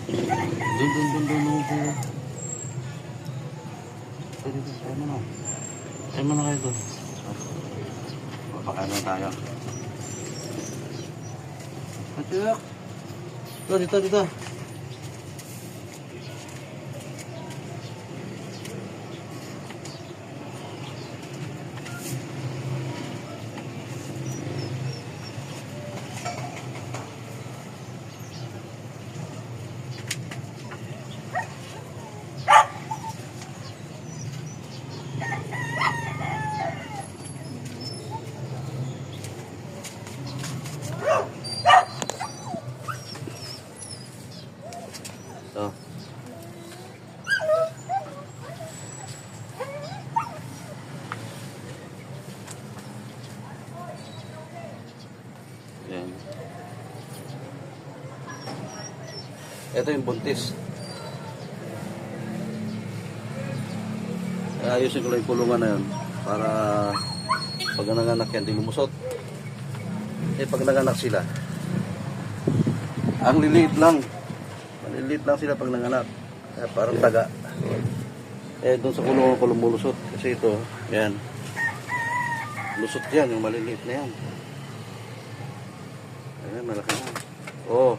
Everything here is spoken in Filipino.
Dun. Dito, tayo mo na. Tayo mo na kayo doon. Papakain na tayo. Patik! Dito. So. Yan. Ito yung buntis. Ayusin ko lang yung kulungan na yun para pag nanganak yan, di lumusot. Pag nanganak sila, ang liliit lang. Malilit lang sila pag nanganak. Parang taga. Doon sa kulungan ko lumulusot. Kasi ito, yan. Lusot yan, yung maliliit na yan. Ayan, malaki na. Oh.